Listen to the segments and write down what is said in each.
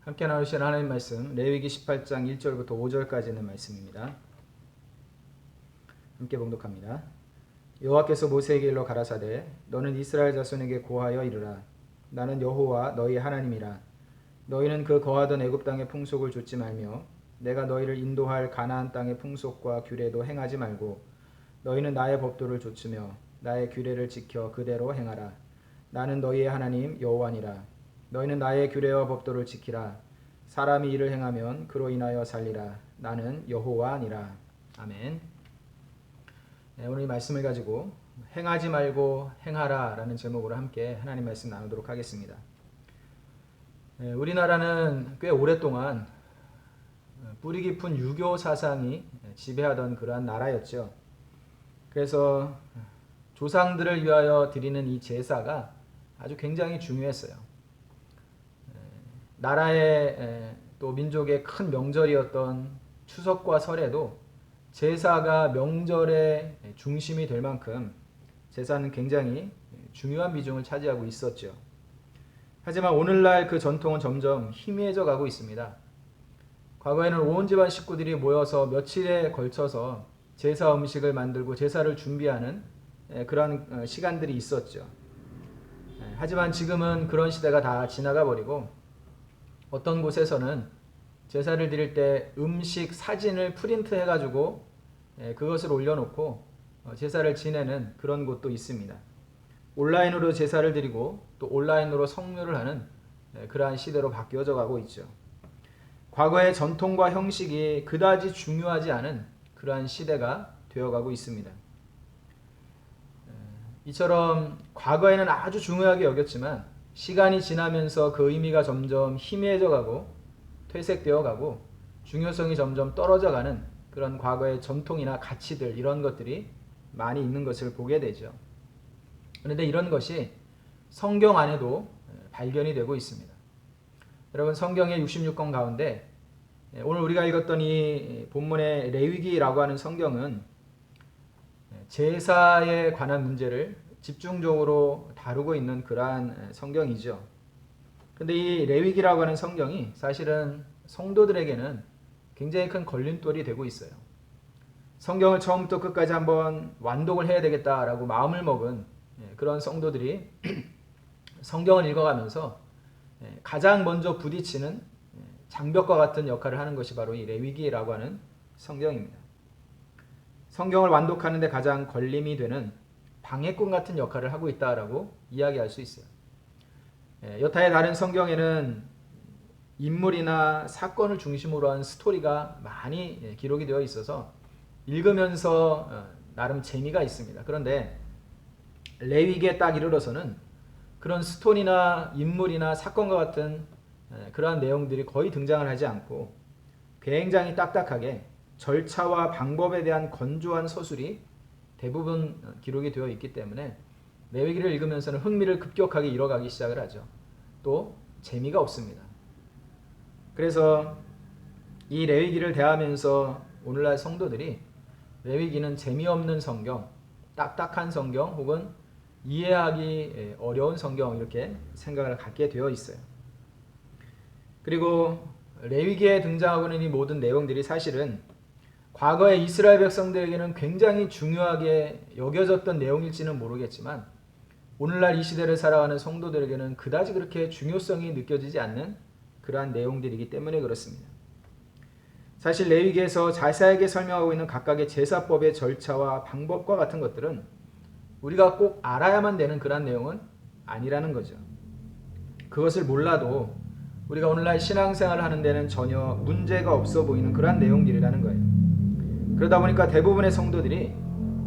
함께 나누신 하나님 말씀 레위기 18장 1절부터 5절까지 있는 말씀입니다. 함께 봉독합니다. 여호와께서 모세에게 일러 가라사대 너는 이스라엘 자손에게 고하여 이르라. 나는 여호와 너희 하나님이라. 너희는 그 거하던 애굽 땅의 풍속을 좇지 말며 내가 너희를 인도할 가나안 땅의 풍속과 규례도 행하지 말고 너희는 나의 법도를 좇으며 나의 규례를 지켜 그대로 행하라. 나는 너희의 하나님 여호와니라. 너희는 나의 규례와 법도를 지키라. 사람이 이를 행하면 그로 인하여 살리라. 나는 여호와니라. 아멘. 오늘 이 말씀을 가지고 행하지 말고 행하라 라는 제목으로 함께 하나님 말씀 나누도록 하겠습니다. 우리나라는 꽤 오랫동안 뿌리 깊은 유교 사상이 지배하던 그러한 나라였죠. 그래서 조상들을 위하여 드리는 이 제사가 아주 굉장히 중요했어요. 나라의 또 민족의 큰 명절이었던 추석과 설에도 제사가 명절의 중심이 될 만큼 제사는 굉장히 중요한 비중을 차지하고 있었죠. 하지만 오늘날 그 전통은 점점 희미해져 가고 있습니다. 과거에는 온 집안 식구들이 모여서 며칠에 걸쳐서 제사 음식을 만들고 제사를 준비하는 그런 시간들이 있었죠. 하지만 지금은 그런 시대가 다 지나가 버리고 어떤 곳에서는 제사를 드릴 때 음식 사진을 프린트 해가지고 그것을 올려놓고 제사를 지내는 그런 곳도 있습니다. 온라인으로 제사를 드리고 또 온라인으로 성묘를 하는 그러한 시대로 바뀌어져 가고 있죠. 과거의 전통과 형식이 그다지 중요하지 않은 그러한 시대가 되어가고 있습니다. 이처럼 과거에는 아주 중요하게 여겼지만 시간이 지나면서 그 의미가 점점 희미해져 가고 퇴색되어 가고 중요성이 점점 떨어져 가는 그런 과거의 전통이나 가치들 이런 것들이 많이 있는 것을 보게 되죠. 그런데 이런 것이 성경 안에도 발견이 되고 있습니다. 여러분 성경의 66권 가운데 오늘 우리가 읽었던 이 본문의 레위기라고 하는 성경은 제사에 관한 문제를 집중적으로 다루고 있는 그러한 성경이죠. 근데 이 레위기라고 하는 성경이 사실은 성도들에게는 굉장히 큰 걸림돌이 되고 있어요. 성경을 처음부터 끝까지 한번 완독을 해야 되겠다라고 마음을 먹은 그런 성도들이 성경을 읽어가면서 가장 먼저 부딪히는 장벽과 같은 역할을 하는 것이 바로 이 레위기라고 하는 성경입니다. 성경을 완독하는 데 가장 걸림이 되는 방해꾼 같은 역할을 하고 있다라고 이야기할 수 있어요. 여타의 다른 성경에는 인물이나 사건을 중심으로 한 스토리가 많이 기록이 되어 있어서 읽으면서 나름 재미가 있습니다. 그런데 레위기에 딱 이르러서는 그런 스토리나 인물이나 사건과 같은 그러한 내용들이 거의 등장을 하지 않고 굉장히 딱딱하게 절차와 방법에 대한 건조한 서술이 대부분 기록이 되어 있기 때문에 레위기를 읽으면서는 흥미를 급격하게 잃어가기 시작을 하죠. 또 재미가 없습니다. 그래서 이 레위기를 대하면서 오늘날 성도들이 레위기는 재미없는 성경, 딱딱한 성경 혹은 이해하기 어려운 성경 이렇게 생각을 갖게 되어 있어요. 그리고 레위기에 등장하고 있는 이 모든 내용들이 사실은 과거의 이스라엘 백성들에게는 굉장히 중요하게 여겨졌던 내용일지는 모르겠지만 오늘날 이 시대를 살아가는 성도들에게는 그다지 그렇게 중요성이 느껴지지 않는 그러한 내용들이기 때문에 그렇습니다. 사실 레위기에서 자세하게 설명하고 있는 각각의 제사법의 절차와 방법과 같은 것들은 우리가 꼭 알아야만 되는 그러한 내용은 아니라는 거죠. 그것을 몰라도 우리가 오늘날 신앙생활을 하는 데는 전혀 문제가 없어 보이는 그러한 내용들이라는 거예요. 그러다 보니까 대부분의 성도들이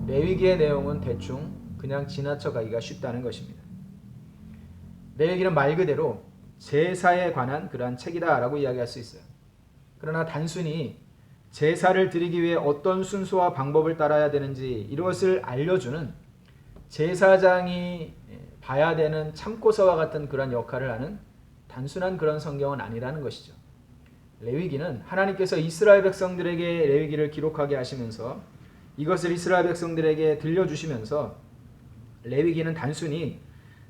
레위기의 내용은 대충 그냥 지나쳐 가기가 쉽다는 것입니다. 레위기는 말 그대로 제사에 관한 그러한 책이다라고 이야기할 수 있어요. 그러나 단순히 제사를 드리기 위해 어떤 순서와 방법을 따라야 되는지 이것을 알려주는 제사장이 봐야 되는 참고서와 같은 그런 역할을 하는 단순한 그런 성경은 아니라는 것이죠. 레위기는 하나님께서 이스라엘 백성들에게 레위기를 기록하게 하시면서 이것을 이스라엘 백성들에게 들려주시면서 레위기는 단순히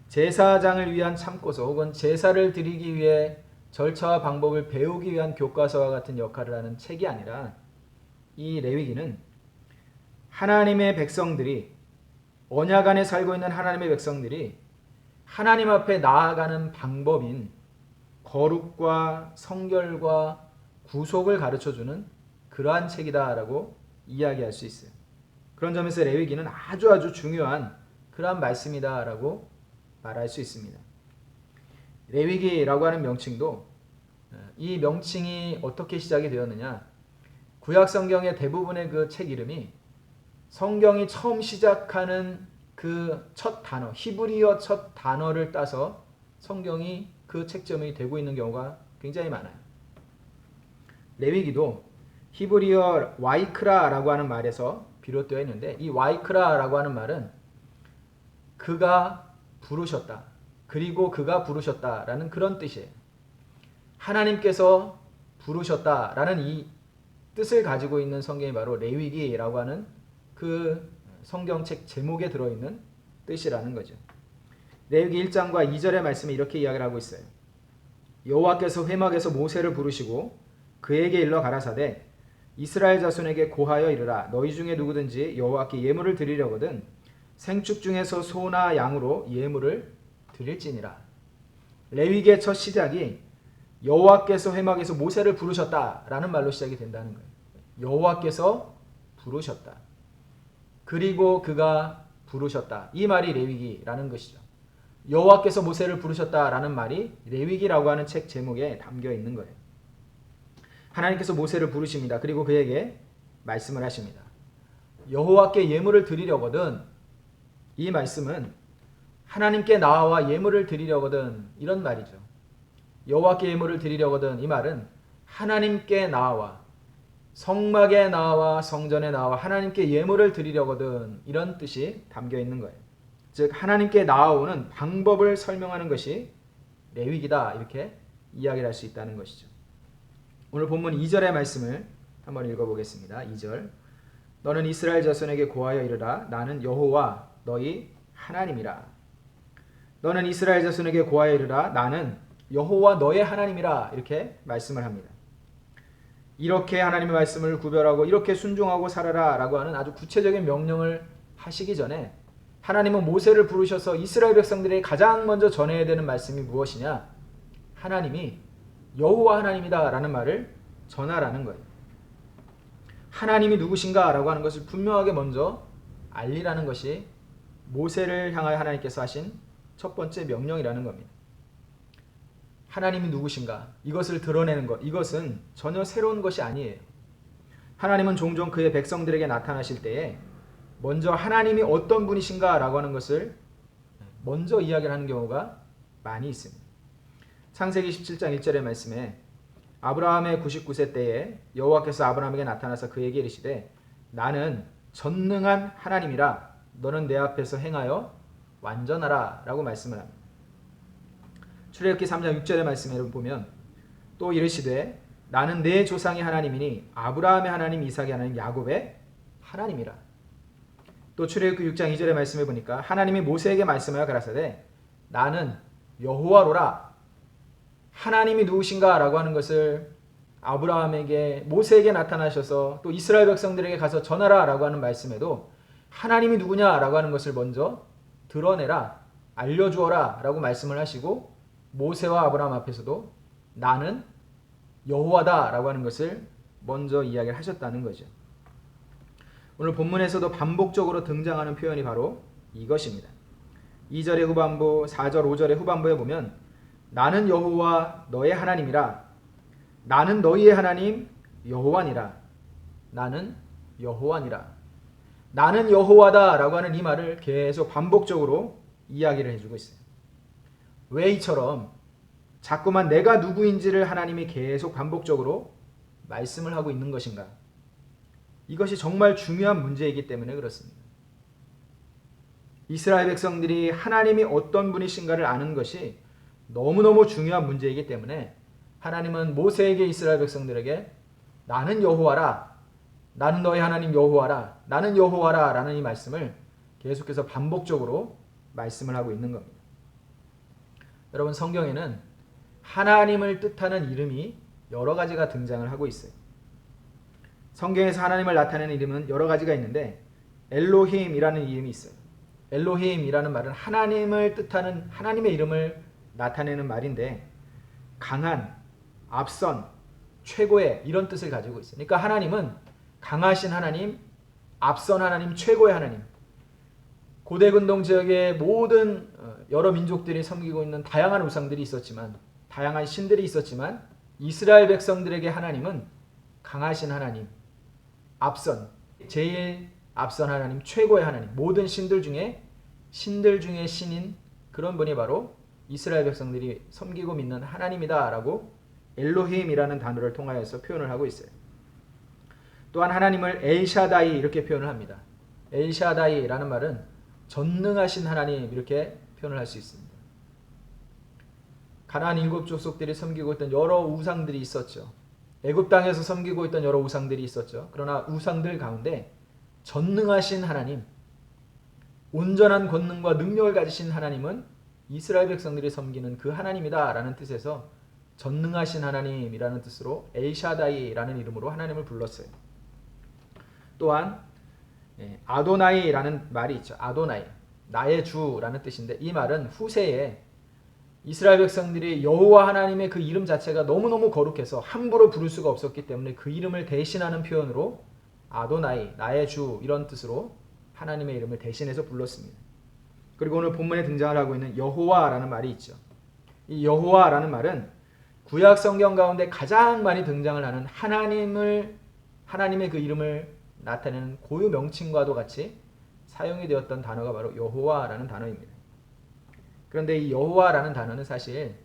제사장을 위한 참고서 혹은 제사를 드리기 위해 절차와 방법을 배우기 위한 교과서와 같은 역할을 하는 책이 아니라 이 레위기는 하나님의 백성들이 언약 안에 살고 있는 하나님의 백성들이 하나님 앞에 나아가는 방법인 거룩과 성결과 구속을 가르쳐주는 그러한 책이다라고 이야기할 수 있어요. 그런 점에서 레위기는 아주 중요한 그러한 말씀이다라고 말할 수 있습니다. 레위기라고 하는 명칭도 이 명칭이 어떻게 시작이 되었느냐? 구약 성경의 대부분의 그 책 이름이 성경이 처음 시작하는 그 첫 단어, 히브리어 첫 단어를 따서 성경이 그 책점이 되고 있는 경우가 굉장히 많아요. 레위기도 히브리어 와이크라라고 하는 말에서 비롯되어 있는데 이 와이크라라고 하는 말은 그가 부르셨다. 그리고 그가 부르셨다라는 그런 뜻이에요. 하나님께서 부르셨다라는 이 뜻을 가지고 있는 성경이 바로 레위기라고 하는 그 성경책 제목에 들어있는 뜻이라는 거죠. 레위기 1장과 2절의 말씀에 이렇게 이야기를 하고 있어요. 여호와께서 회막에서 모세를 부르시고 그에게 일러 가라사대 이스라엘 자손에게 고하여 이르라 너희 중에 누구든지 여호와께 예물을 드리려거든 생축 중에서 소나 양으로 예물을 드릴지니라. 레위기의 첫 시작이 여호와께서 회막에서 모세를 부르셨다라는 말로 시작이 된다는 거예요. 여호와께서 부르셨다. 그리고 그가 부르셨다. 이 말이 레위기라는 것이죠. 여호와께서 모세를 부르셨다라는 말이 레위기라고 하는 책 제목에 담겨 있는 거예요. 하나님께서 모세를 부르십니다. 그리고 그에게 말씀을 하십니다. 여호와께 예물을 드리려거든 이 말씀은 하나님께 나와 예물을 드리려거든 이런 말이죠. 여호와께 예물을 드리려거든 이 말은 하나님께 나와 성막에 나와 성전에 나와 하나님께 예물을 드리려거든 이런 뜻이 담겨 있는 거예요. 즉 하나님께 나아오는 방법을 설명하는 것이 레위기다 이렇게 이야기를 할 수 있다는 것이죠. 오늘 본문 2절의 말씀을 한번 읽어보겠습니다. 2절 너는 이스라엘 자손에게 고하여 이르라 나는 여호와 너희 하나님이라. 너는 이스라엘 자손에게 고하여 이르라 나는 여호와 너의 하나님이라 이렇게 말씀을 합니다. 이렇게 하나님의 말씀을 구별하고 이렇게 순종하고 살아라 라고 하는 아주 구체적인 명령을 하시기 전에 하나님은 모세를 부르셔서 이스라엘 백성들에게 가장 먼저 전해야 되는 말씀이 무엇이냐? 하나님이 여호와 하나님이다 라는 말을 전하라는 거예요. 하나님이 누구신가 라고 하는 것을 분명하게 먼저 알리라는 것이 모세를 향하여 하나님께서 하신 첫 번째 명령이라는 겁니다. 하나님이 누구신가? 이것을 드러내는 것. 이것은 전혀 새로운 것이 아니에요. 하나님은 종종 그의 백성들에게 나타나실 때에 먼저 하나님이 어떤 분이신가 라고 하는 것을 먼저 이야기를 하는 경우가 많이 있습니다. 창세기 17장 1절의 말씀에 아브라함의 99세 때에 여호와께서 아브라함에게 나타나서 그에게 이르시되 나는 전능한 하나님이라 너는 내 앞에서 행하여 완전하라 라고 말씀을 합니다. 출애굽기 3장 6절의 말씀에 보면 또 이르시되 나는 내 조상의 하나님이니 아브라함의 하나님 이삭의 하나님 야곱의 하나님이라. 또 출애굽기 6장 2절의 말씀에 보니까 하나님이 모세에게 말씀하여 가라사대 나는 여호와로라. 하나님이 누구신가 라고 하는 것을 아브라함에게 모세에게 나타나셔서 또 이스라엘 백성들에게 가서 전하라 라고 하는 말씀에도 하나님이 누구냐 라고 하는 것을 먼저 드러내라 알려주어라 라고 말씀을 하시고 모세와 아브라함 앞에서도 나는 여호와다 라고 하는 것을 먼저 이야기를 하셨다는 거죠. 오늘 본문에서도 반복적으로 등장하는 표현이 바로 이것입니다. 2절의 후반부, 4절, 5절의 후반부에 보면 나는 여호와 너의 하나님이라. 나는 너희의 하나님 여호와니라. 나는 여호와니라. 나는 여호와다 라고 하는 이 말을 계속 반복적으로 이야기를 해주고 있어요. 왜 이처럼 자꾸만 내가 누구인지를 하나님이 계속 반복적으로 말씀을 하고 있는 것인가? 이것이 정말 중요한 문제이기 때문에 그렇습니다. 이스라엘 백성들이 하나님이 어떤 분이신가를 아는 것이 너무너무 중요한 문제이기 때문에 하나님은 모세에게 이스라엘 백성들에게 나는 여호와라. 나는 너희 하나님 여호와라. 나는 여호와라 라는 이 말씀을 계속해서 반복적으로 말씀을 하고 있는 겁니다. 여러분 성경에는 하나님을 뜻하는 이름이 여러 가지가 등장을 하고 있어요. 성경에서 하나님을 나타내는 이름은 여러 가지가 있는데 엘로힘이라는 이름이 있어요. 엘로힘이라는 말은 하나님을 뜻하는 하나님의 이름을 나타내는 말인데 강한, 앞선, 최고의 이런 뜻을 가지고 있어요. 그러니까 하나님은 강하신 하나님, 앞선 하나님, 최고의 하나님. 고대 근동 지역의 모든 여러 민족들이 섬기고 있는 다양한 우상들이 있었지만, 다양한 신들이 있었지만 이스라엘 백성들에게 하나님은 강하신 하나님, 앞선, 제일 앞선 하나님, 최고의 하나님, 모든 신들 중에 신인 그런 분이 바로 이스라엘 백성들이 섬기고 믿는 하나님이다라고 엘로힘이라는 단어를 통하여서 표현을 하고 있어요. 또한 하나님을 엘샤다이 이렇게 표현을 합니다. 엘샤다이라는 말은 전능하신 하나님 이렇게 표현을 할 수 있습니다. 가나안 7족속들이 섬기고 있던 여러 우상들이 있었죠. 애굽 땅에서 섬기고 있던 여러 우상들이 있었죠. 그러나 우상들 가운데 전능하신 하나님, 온전한 권능과 능력을 가지신 하나님은 이스라엘 백성들이 섬기는 그 하나님이다라는 뜻에서 전능하신 하나님이라는 뜻으로 엘샤다이라는 이름으로 하나님을 불렀어요. 또한 아도나이라는 말이 있죠. 아도나이, 나의 주라는 뜻인데 이 말은 후세에 이스라엘 백성들이 여호와 하나님의 그 이름 자체가 너무너무 거룩해서 함부로 부를 수가 없었기 때문에 그 이름을 대신하는 표현으로 아도나이, 나의 주 이런 뜻으로 하나님의 이름을 대신해서 불렀습니다. 그리고 오늘 본문에 등장을 하고 있는 여호와라는 말이 있죠. 이 여호와라는 말은 구약 성경 가운데 가장 많이 등장을 하는 하나님의 그 이름을 나타내는 고유 명칭과도 같이 사용이 되었던 단어가 바로 여호와라는 단어입니다. 그런데 이 여호와라는 단어는 사실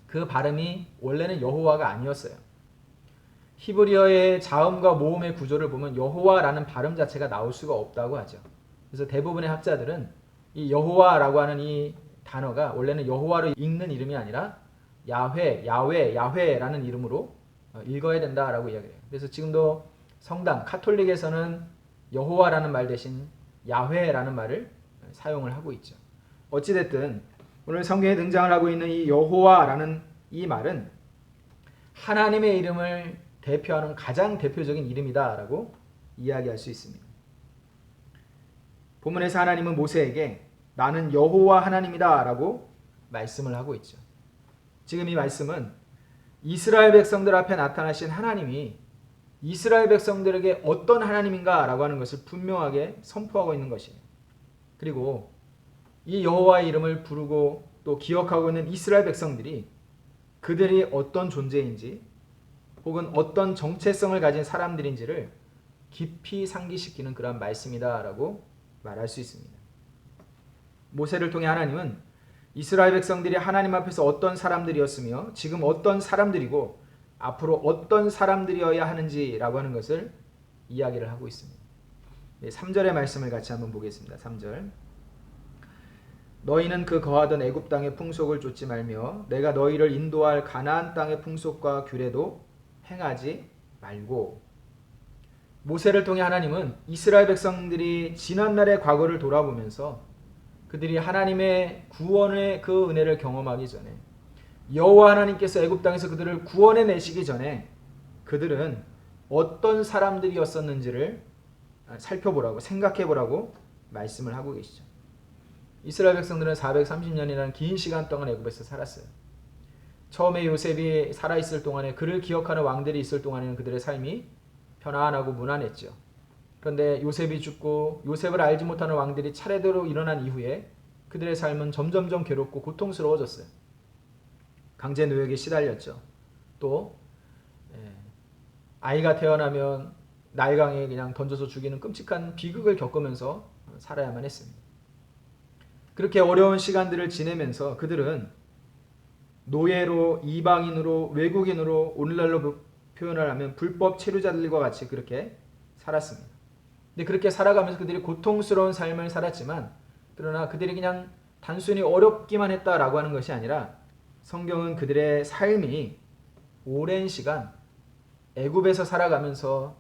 그 발음이 원래는 여호와가 아니었어요. 히브리어의 자음과 모음의 구조를 보면 여호와라는 발음 자체가 나올 수가 없다고 하죠. 그래서 대부분의 학자들은 이 여호와라고 하는 이 단어가 원래는 여호와로 읽는 이름이 아니라 야훼라는 이름으로 읽어야 된다라고 이야기해요. 그래서 지금도 성당 카톨릭에서는 여호와라는 말 대신 야훼라는 말을 사용을 하고 있죠. 어찌됐든 오늘 성경에 등장을 하고 있는 이 여호와라는 이 말은 하나님의 이름을 대표하는 가장 대표적인 이름이다라고 이야기할 수 있습니다. 본문에서 하나님은 모세에게 나는 여호와 하나님이다라고 말씀을 하고 있죠. 지금 이 말씀은 이스라엘 백성들 앞에 나타나신 하나님이 이스라엘 백성들에게 어떤 하나님인가라고 하는 것을 분명하게 선포하고 있는 것이에요. 그리고 이 여호와의 이름을 부르고 또 기억하고 있는 이스라엘 백성들이 그들이 어떤 존재인지 혹은 어떤 정체성을 가진 사람들인지를 깊이 상기시키는 그런 말씀이다라고 말할 수 있습니다. 모세를 통해 하나님은 이스라엘 백성들이 하나님 앞에서 어떤 사람들이었으며 지금 어떤 사람들이고 앞으로 어떤 사람들이어야 하는지라고 하는 것을 이야기를 하고 있습니다. 3절의 말씀을 같이 한번 보겠습니다. 3절 너희는 그 거하던 애굽 땅의 풍속을 쫓지 말며 내가 너희를 인도할 가나안 땅의 풍속과 규례도 행하지 말고. 모세를 통해 하나님은 이스라엘 백성들이 지난날의 과거를 돌아보면서 그들이 하나님의 구원의 그 은혜를 경험하기 전에 여호와 하나님께서 애굽 땅에서 그들을 구원해 내시기 전에 그들은 어떤 사람들이었었는지를 살펴보라고 생각해보라고 말씀을 하고 계시죠. 이스라엘 백성들은 430년이라는 긴 시간 동안 애굽에서 살았어요. 처음에 요셉이 살아있을 동안에 그를 기억하는 왕들이 있을 동안에는 그들의 삶이 편안하고 무난했죠. 그런데 요셉이 죽고 요셉을 알지 못하는 왕들이 차례대로 일어난 이후에 그들의 삶은 점점점 괴롭고 고통스러워졌어요. 강제 노역에 시달렸죠. 또 아이가 태어나면 나일강에 그냥 던져서 죽이는 끔찍한 비극을 겪으면서 살아야만 했습니다. 그렇게 어려운 시간들을 지내면서 그들은 노예로, 이방인으로, 외국인으로 오늘날로 표현을 하면 불법 체류자들과 같이 그렇게 살았습니다. 근데 그렇게 살아가면서 그들이 고통스러운 삶을 살았지만 그러나 그들이 그냥 단순히 어렵기만 했다라고 하는 것이 아니라 성경은 그들의 삶이 오랜 시간 애굽에서 살아가면서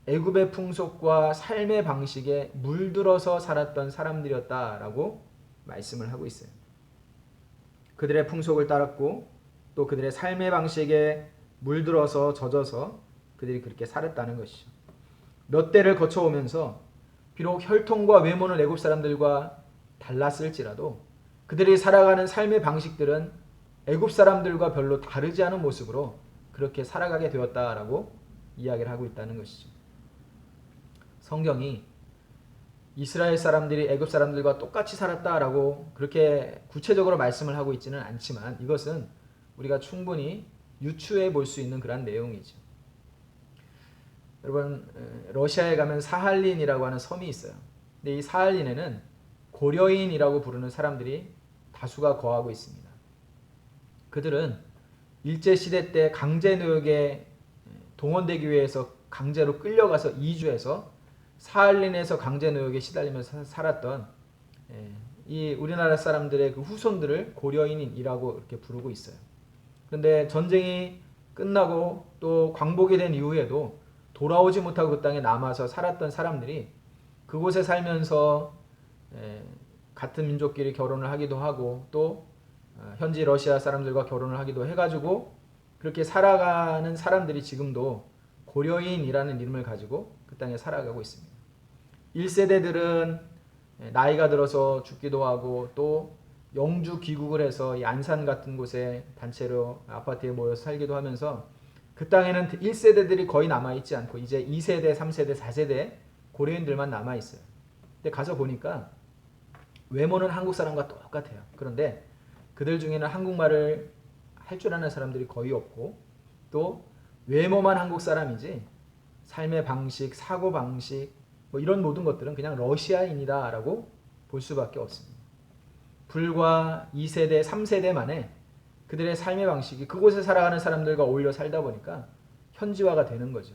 애굽의 풍속과 삶의 방식에 물들어서 살았던 사람들이었다라고 말씀을 하고 있어요. 그들의 풍속을 따랐고 또 그들의 삶의 방식에 물들어서 젖어서 그들이 그렇게 살았다는 것이죠. 몇 대를 거쳐오면서 비록 혈통과 외모는 애굽 사람들과 달랐을지라도 그들이 살아가는 삶의 방식들은 애굽 사람들과 별로 다르지 않은 모습으로 그렇게 살아가게 되었다라고 이야기를 하고 있다는 것이죠. 성경이 이스라엘 사람들이 애굽 사람들과 똑같이 살았다라고 그렇게 구체적으로 말씀을 하고 있지는 않지만 이것은 우리가 충분히 유추해 볼 수 있는 그런 내용이죠. 여러분, 러시아에 가면 사할린이라고 하는 섬이 있어요. 근데 이 사할린에는 고려인이라고 부르는 사람들이 다수가 거하고 있습니다. 그들은 일제시대 때 강제노역에 동원되기 위해서 강제로 끌려가서 이주해서 사할린에서 강제노역에 시달리면서 살았던 이 우리나라 사람들의 그 후손들을 고려인이라고 이렇게 부르고 있어요. 그런데 전쟁이 끝나고 또 광복이 된 이후에도 돌아오지 못하고 그 땅에 남아서 살았던 사람들이 그곳에 살면서 같은 민족끼리 결혼을 하기도 하고 또 현지 러시아 사람들과 결혼을 하기도 해가지고 그렇게 살아가는 사람들이 지금도 고려인이라는 이름을 가지고 그 땅에 살아가고 있습니다. 1세대들은 나이가 들어서 죽기도 하고 또 영주 귀국을 해서 이 안산 같은 곳에 단체로 아파트에 모여서 살기도 하면서 그 땅에는 1세대들이 거의 남아있지 않고 이제 2세대, 3세대, 4세대 고려인들만 남아있어요. 근데 가서 보니까 외모는 한국 사람과 똑같아요. 그런데 그들 중에는 한국말을 할 줄 아는 사람들이 거의 없고 또 외모만 한국 사람이지 삶의 방식, 사고 방식 뭐 이런 모든 것들은 그냥 러시아인이다라고 볼 수밖에 없습니다. 불과 2세대, 3세대 만에 그들의 삶의 방식이 그곳에 살아가는 사람들과 어울려 살다 보니까 현지화가 되는 거죠.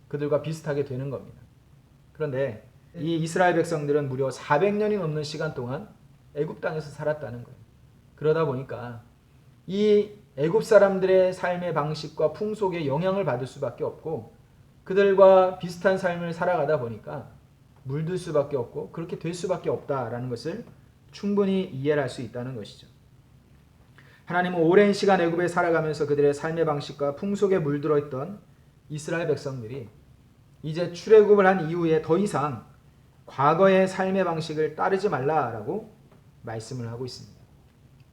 그들과 비슷하게 되는 겁니다. 그런데 이 이스라엘 백성들은 무려 400년이 넘는 시간 동안 애굽 땅에서 살았다는 거예요. 그러다 보니까 이 애굽 사람들의 삶의 방식과 풍속에 영향을 받을 수밖에 없고 그들과 비슷한 삶을 살아가다 보니까 물들 수밖에 없고 그렇게 될 수밖에 없다라는 것을 충분히 이해를 할 수 있다는 것이죠. 하나님은 오랜 시간 애굽에 살아가면서 그들의 삶의 방식과 풍속에 물들어 있던 이스라엘 백성들이 이제 출애굽을 한 이후에 더 이상 과거의 삶의 방식을 따르지 말라라고 말씀을 하고 있습니다.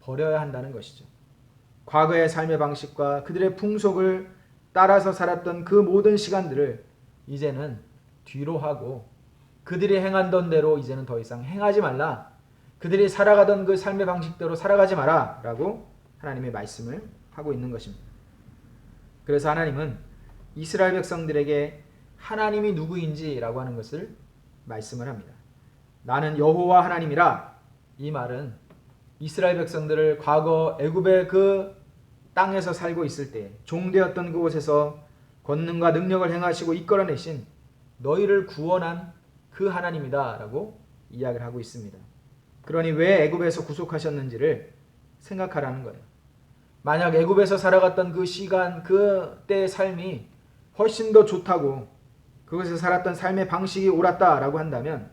버려야 한다는 것이죠. 과거의 삶의 방식과 그들의 풍속을 따라서 살았던 그 모든 시간들을 이제는 뒤로 하고 그들이 행하던 대로 이제는 더 이상 행하지 말라. 그들이 살아가던 그 삶의 방식대로 살아가지 마라 라고 하나님의 말씀을 하고 있는 것입니다. 그래서 하나님은 이스라엘 백성들에게 하나님이 누구인지라고 하는 것을 말씀을 합니다. 나는 여호와 하나님이라. 이 말은 이스라엘 백성들을 과거 애굽의 그 땅에서 살고 있을 때 종되었던 그곳에서 권능과 능력을 행하시고 이끌어내신 너희를 구원한 그 하나님이다 라고 이야기를 하고 있습니다. 그러니 왜 애굽에서 구속하셨는지를 생각하라는 거예요. 만약 애굽에서 살아갔던 그 시간 그때의 삶이 훨씬 더 좋다고 그곳에서 살았던 삶의 방식이 옳았다라고 한다면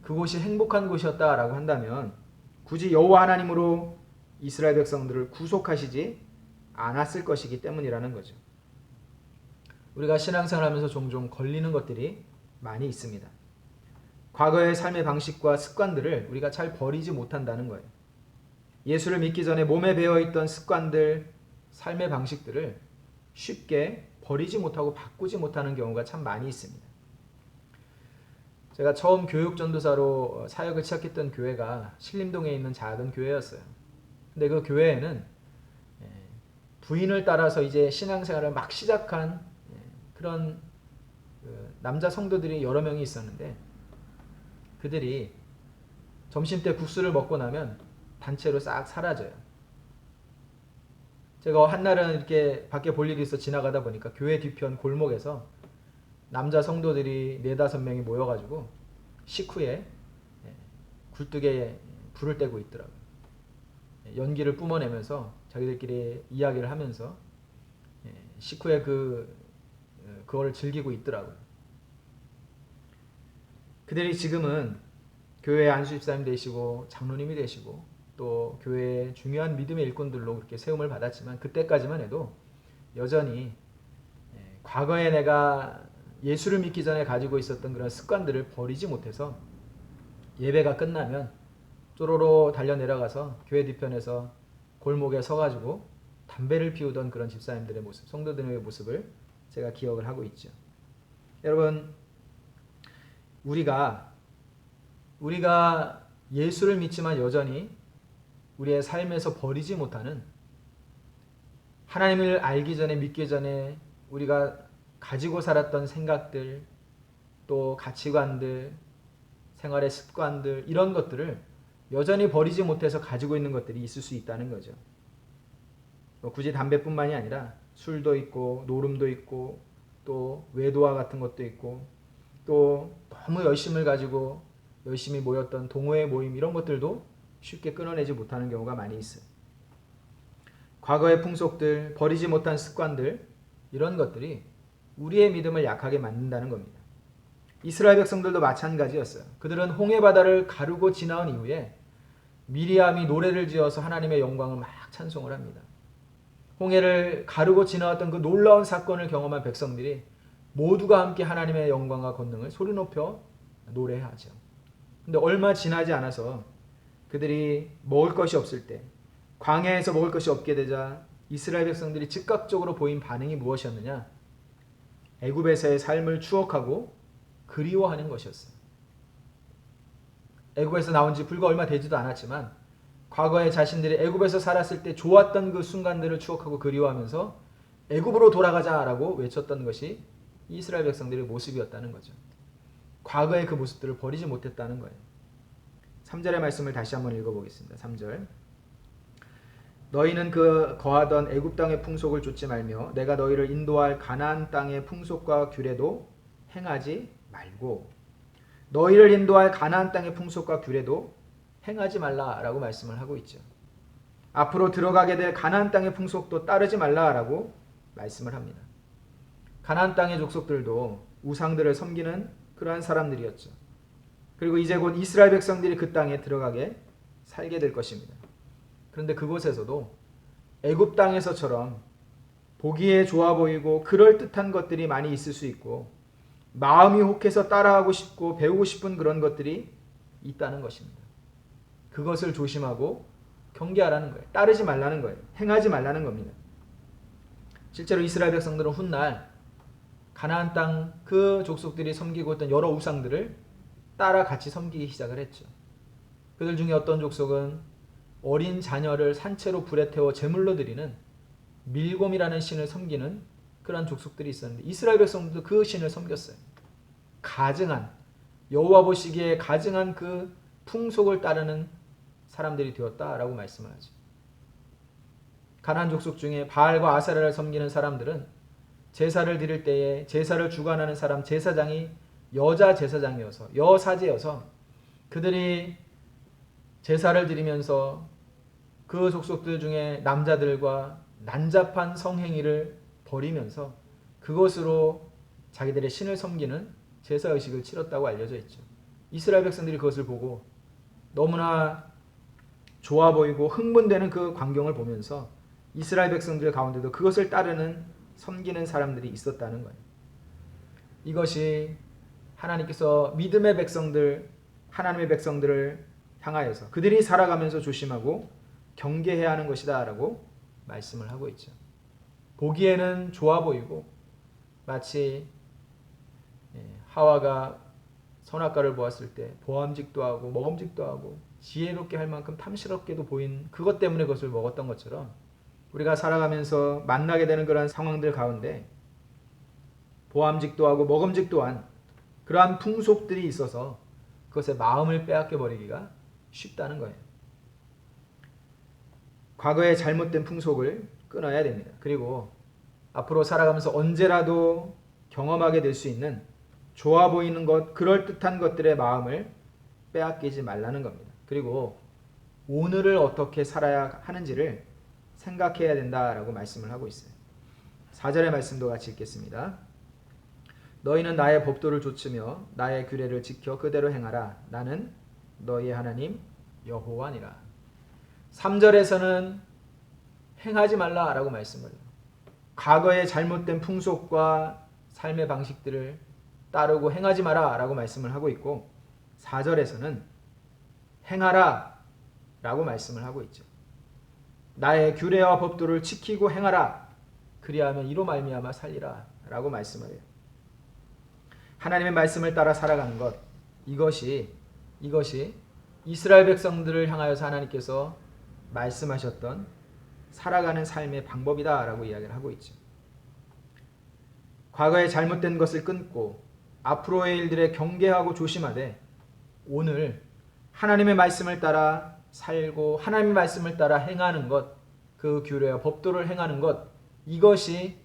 그곳이 행복한 곳이었다라고 한다면 굳이 여호와 하나님으로 이스라엘 백성들을 구속하시지 않았을 것이기 때문이라는 거죠. 우리가 신앙생활하면서 종종 걸리는 것들이 많이 있습니다. 과거의 삶의 방식과 습관들을 우리가 잘 버리지 못한다는 거예요. 예수를 믿기 전에 몸에 배어있던 습관들, 삶의 방식들을 쉽게 버리지 못하고 바꾸지 못하는 경우가 참 많이 있습니다. 제가 처음 교육전도사로 사역을 시작했던 교회가 신림동에 있는 작은 교회였어요. 근데 그 교회에는 부인을 따라서 이제 신앙생활을 막 시작한 그런 남자 성도들이 여러 명이 있었는데 그들이 점심때 국수를 먹고 나면 단체로 싹 사라져요. 제가 한날은 이렇게 밖에 볼 일이 있어 지나가다 보니까 교회 뒤편 골목에서 남자 성도들이 4-5명이 모여가지고 식후에 굴뚝에 불을 떼고 있더라고요. 연기를 뿜어내면서 자기들끼리 이야기를 하면서 식후에 그걸 즐기고 있더라고요. 그들이 지금은 교회 안수집사님 되시고 장로님이 되시고 또 교회의 중요한 믿음의 일꾼들로 그렇게 세움을 받았지만 그때까지만 해도 여전히 과거에 내가 예수를 믿기 전에 가지고 있었던 그런 습관들을 버리지 못해서 예배가 끝나면 쪼로로 달려 내려가서 교회 뒤편에서 골목에 서가지고 담배를 피우던 그런 집사님들의 모습, 성도들의 모습을 제가 기억을 하고 있죠. 여러분, 우리가 예수를 믿지만 여전히 우리의 삶에서 버리지 못하는, 하나님을 알기 전에 믿기 전에 우리가 가지고 살았던 생각들, 또 가치관들, 생활의 습관들, 이런 것들을 여전히 버리지 못해서 가지고 있는 것들이 있을 수 있다는 거죠. 굳이 담배뿐만이 아니라 술도 있고 노름도 있고 또 외도와 같은 것도 있고 또 너무 열심을 가지고 열심히 모였던 동호회 모임, 이런 것들도 쉽게 끊어내지 못하는 경우가 많이 있어요. 과거의 풍속들, 버리지 못한 습관들, 이런 것들이 우리의 믿음을 약하게 만든다는 겁니다. 이스라엘 백성들도 마찬가지였어요. 그들은 홍해 바다를 가르고 지나온 이후에 미리암이 노래를 지어서 하나님의 영광을 막 찬송을 합니다. 홍해를 가르고 지나왔던 그 놀라운 사건을 경험한 백성들이 모두가 함께 하나님의 영광과 권능을 소리 높여 노래하죠. 근데 얼마 지나지 않아서 그들이 먹을 것이 없을 때, 광야에서 먹을 것이 없게 되자 이스라엘 백성들이 즉각적으로 보인 반응이 무엇이었느냐? 애굽에서의 삶을 추억하고 그리워하는 것이었어요. 애굽에서 나온 지 불과 얼마 되지도 않았지만 과거에 자신들이 애굽에서 살았을 때 좋았던 그 순간들을 추억하고 그리워하면서 애굽으로 돌아가자라고 외쳤던 것이 이스라엘 백성들의 모습이었다는 거죠. 과거의 그 모습들을 버리지 못했다는 거예요. 3절의 말씀을 다시 한번 읽어보겠습니다. 3절. 너희는 그 거하던 애굽 땅의 풍속을 좇지 말며 내가 너희를 인도할 가나안 땅의 풍속과 규례도 행하지 말고, 너희를 인도할 가나안 땅의 풍속과 규례도 행하지 말라라고 말씀을 하고 있죠. 앞으로 들어가게 될 가나안 땅의 풍속도 따르지 말라라고 말씀을 합니다. 가나안 땅의 족속들도 우상들을 섬기는 그러한 사람들이었죠. 그리고 이제 곧 이스라엘 백성들이 그 땅에 들어가게 살게 될 것입니다. 그런데 그곳에서도 애굽 땅에서처럼 보기에 좋아 보이고 그럴듯한 것들이 많이 있을 수 있고 마음이 혹해서 따라하고 싶고 배우고 싶은 그런 것들이 있다는 것입니다. 그것을 조심하고 경계하라는 거예요. 따르지 말라는 거예요. 행하지 말라는 겁니다. 실제로 이스라엘 백성들은 훗날 가나안 땅 그 족속들이 섬기고 있던 여러 우상들을 따라 같이 섬기기 시작을 했죠. 그들 중에 어떤 족속은 어린 자녀를 산채로 불에 태워 제물로 드리는 밀곰이라는 신을 섬기는 그런 족속들이 있었는데 이스라엘 백성들도 그 신을 섬겼어요. 가증한, 여호와 보시기에 가증한 그 풍속을 따르는 사람들이 되었다라고 말씀을 하죠. 가나안 족속 중에 바알과 아세라를 섬기는 사람들은 제사를 드릴 때에 제사를 주관하는 사람 제사장이 여자 제사장이어서 여사제여서 그들이 제사를 드리면서 그 족속들 중에 남자들과 난잡한 성행위를 벌이면서 그것으로 자기들의 신을 섬기는 제사의식을 치렀다고 알려져 있죠. 이스라엘 백성들이 그것을 보고 너무나 좋아 보이고 흥분되는 그 광경을 보면서 이스라엘 백성들 가운데도 그것을 따르는 섬기는 사람들이 있었다는 거예요. 이것이 하나님께서 믿음의 백성들, 하나님의 백성들을 향하여서 그들이 살아가면서 조심하고 경계해야 하는 것이다 라고 말씀을 하고 있죠. 보기에는 좋아 보이고 마치 하와가 선악과를 보았을 때 보암직도 하고 먹음직도 하고 지혜롭게 할 만큼 탐스럽게도 보인 그것 때문에 그것을 먹었던 것처럼 우리가 살아가면서 만나게 되는 그러한 상황들 가운데 보암직도 하고 먹음직도 한 그러한 풍속들이 있어서 그것의 마음을 빼앗겨 버리기가 쉽다는 거예요. 과거의 잘못된 풍속을 끊어야 됩니다. 그리고 앞으로 살아가면서 언제라도 경험하게 될 수 있는 좋아 보이는 것, 그럴듯한 것들의 마음을 빼앗기지 말라는 겁니다. 그리고 오늘을 어떻게 살아야 하는지를 생각해야 된다라고 말씀을 하고 있어요. 4절의 말씀도 같이 읽겠습니다. 너희는 나의 법도를 좇으며 나의 규례를 지켜 그대로 행하라. 나는 너희의 하나님 여호와니라. 3절에서는 행하지 말라라고 말씀을 해요. 과거의 잘못된 풍속과 삶의 방식들을 따르고 행하지 마라라고 말씀을 하고 있고 4절에서는 행하라 라고 말씀을 하고 있죠. 나의 규례와 법도를 지키고 행하라. 그리하면 이로 말미암아 살리라 라고 말씀을 해요. 하나님의 말씀을 따라 살아가는 것, 이것이 이스라엘 백성들을 향하여서 하나님께서 말씀하셨던 살아가는 삶의 방법이다 라고 이야기를 하고 있죠. 과거의 잘못된 것을 끊고 앞으로의 일들에 경계하고 조심하되 오늘 하나님의 말씀을 따라 살고 하나님의 말씀을 따라 행하는 것, 그 규례와 법도를 행하는 것, 이것이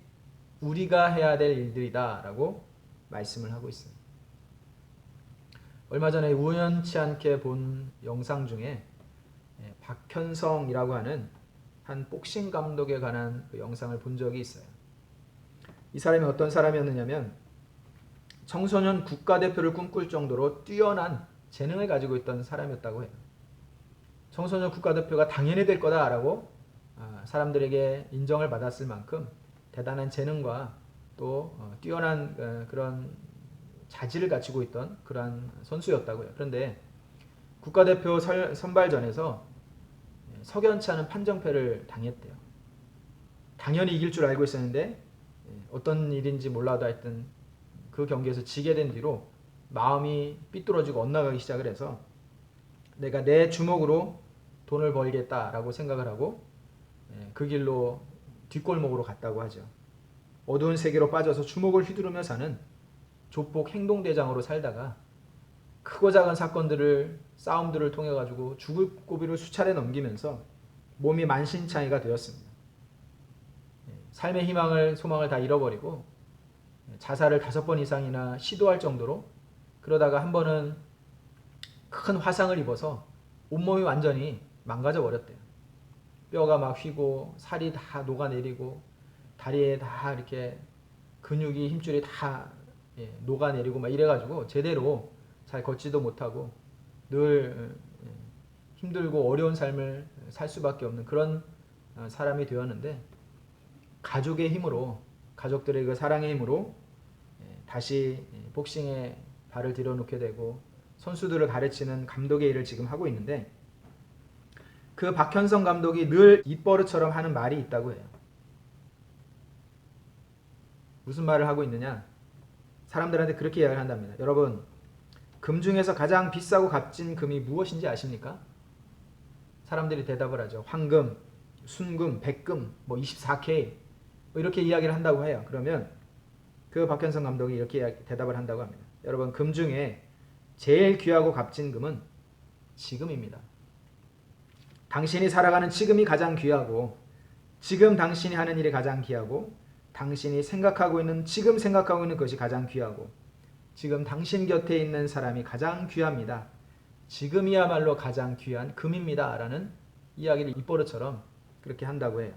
우리가 해야 될 일들이다 라고 말씀을 하고 있습니다. 얼마 전에 우연치 않게 본 영상 중에 박현성이라고 하는 한 복싱 감독에 관한 그 영상을 본 적이 있어요. 이 사람이 어떤 사람이었느냐면 청소년 국가대표를 꿈꿀 정도로 뛰어난 재능을 가지고 있던 사람이었다고 해요. 청소년 국가대표가 당연히 될 거다라고 사람들에게 인정을 받았을 만큼 대단한 재능과 또 뛰어난 그런 자질을 갖추고 있던 그러한 선수였다고요. 그런데 국가대표 선발전에서 석연치 않은 판정패를 당했대요. 당연히 이길 줄 알고 있었는데 어떤 일인지 몰라도 하여튼 그 경기에서 지게 된 뒤로 마음이 삐뚤어지고 엇나가기 시작을 해서 내가 내 주먹으로 돈을 벌겠다라고 생각을 하고 그 길로 뒷골목으로 갔다고 하죠. 어두운 세계로 빠져서 주먹을 휘두르며 사는 조폭 행동대장으로 살다가 크고 작은 사건들을 싸움들을 통해 가지고 죽을 고비를 수차례 넘기면서 몸이 만신창이가 되었습니다. 삶의 희망을 소망을 다 잃어버리고 자살을 5번 이상이나 시도할 정도로 그러다가 한 번은 큰 화상을 입어서 온몸이 완전히 망가져 버렸대요. 뼈가 막 휘고 살이 다 녹아내리고 다리에 다 이렇게 근육이 힘줄이 다 녹아내리고 막 이래가지고 제대로 잘 걷지도 못하고 늘 힘들고 어려운 삶을 살 수밖에 없는 그런 사람이 되었는데 가족의 힘으로 가족들의 그 사랑의 힘으로 다시 복싱에 발을 들여놓게 되고 선수들을 가르치는 감독의 일을 지금 하고 있는데 그 박현성 감독이 늘 입버릇처럼 하는 말이 있다고 해요. 무슨 말을 하고 있느냐? 사람들한테 그렇게 이야기를 한답니다. 여러분, 금 중에서 가장 비싸고 값진 금이 무엇인지 아십니까? 사람들이 대답을 하죠. 황금, 순금, 백금, 24K 이렇게 이야기를 한다고 해요. 그러면 그 박현성 감독이 이렇게 대답을 한다고 합니다. 여러분, 금 중에 제일 귀하고 값진 금은 지금입니다. 당신이 살아가는 지금이 가장 귀하고 지금 당신이 하는 일이 가장 귀하고 당신이 생각하고 있는 지금 생각하고 있는 것이 가장 귀하고 지금 당신 곁에 있는 사람이 가장 귀합니다. 지금이야말로 가장 귀한 금입니다. 라는 이야기를 입버릇처럼 그렇게 한다고 해요.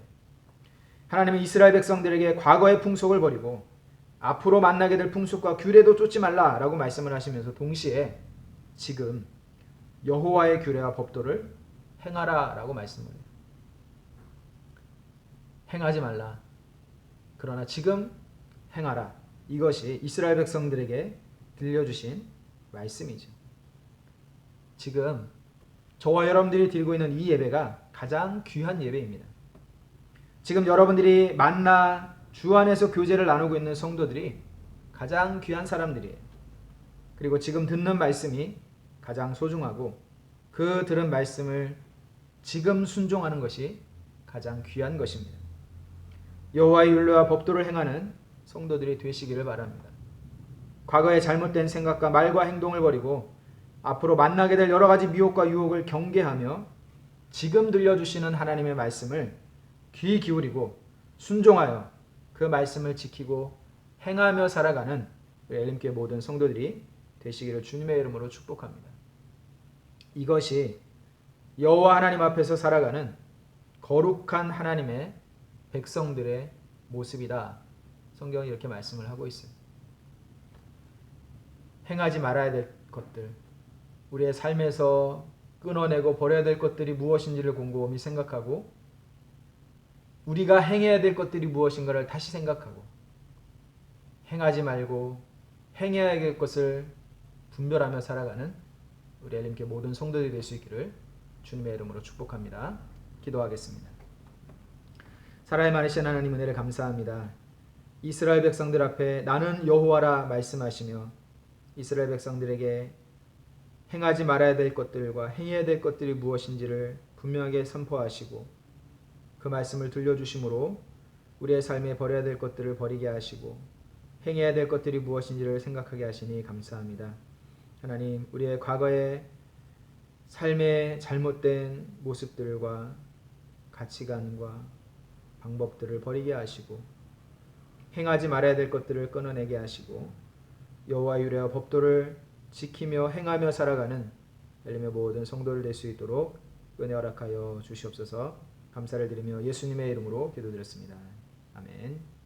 하나님은 이스라엘 백성들에게 과거의 풍속을 버리고 앞으로 만나게 될 풍속과 규례도 쫓지 말라라고 말씀을 하시면서 동시에 지금 여호와의 규례와 법도를 행하라라고 말씀을 해요. 행하지 말라. 그러나 지금 행하라. 이것이 이스라엘 백성들에게 들려주신 말씀이죠. 지금 저와 여러분들이 드리고 있는 이 예배가 가장 귀한 예배입니다. 지금 여러분들이 만나 주 안에서 교제를 나누고 있는 성도들이 가장 귀한 사람들이에요. 그리고 지금 듣는 말씀이 가장 소중하고 그 들은 말씀을 지금 순종하는 것이 가장 귀한 것입니다. 여호와의 율례와 법도를 행하는 성도들이 되시기를 바랍니다. 과거의 잘못된 생각과 말과 행동을 버리고 앞으로 만나게 될 여러 가지 미혹과 유혹을 경계하며 지금 들려주시는 하나님의 말씀을 귀 기울이고 순종하여 그 말씀을 지키고 행하며 살아가는 엘림교회 모든 성도들이 되시기를 주님의 이름으로 축복합니다. 이것이 여호와 하나님 앞에서 살아가는 거룩한 하나님의 백성들의 모습이다. 성경이 이렇게 말씀을 하고 있어요. 행하지 말아야 될 것들, 우리의 삶에서 끊어내고 버려야 될 것들이 무엇인지를 곰곰이 생각하고 우리가 행해야 될 것들이 무엇인가를 다시 생각하고 행하지 말고 행해야 할 것을 분별하며 살아가는 우리 엘림교회 모든 성도들이 될 수 있기를 주님의 이름으로 축복합니다. 기도하겠습니다. 사랑이 많으신 하나님 은혜를 감사합니다. 이스라엘 백성들 앞에 나는 여호와라 말씀하시며 이스라엘 백성들에게 행하지 말아야 될 것들과 행해야 될 것들이 무엇인지를 분명하게 선포하시고 그 말씀을 들려주심으로 우리의 삶에 버려야 될 것들을 버리게 하시고 행해야 될 것들이 무엇인지를 생각하게 하시니 감사합니다. 하나님, 우리의 과거의 삶의 잘못된 모습들과 가치관과 방법들을 버리게 하시고 행하지 말아야 될 것들을 끊어내게 하시고 여호와 율례와 법도를 지키며 행하며 살아가는 엘림의 모든 성도를 될 수 있도록 은혜 허락하여 주시옵소서. 감사를 드리며 예수님의 이름으로 기도드렸습니다. 아멘.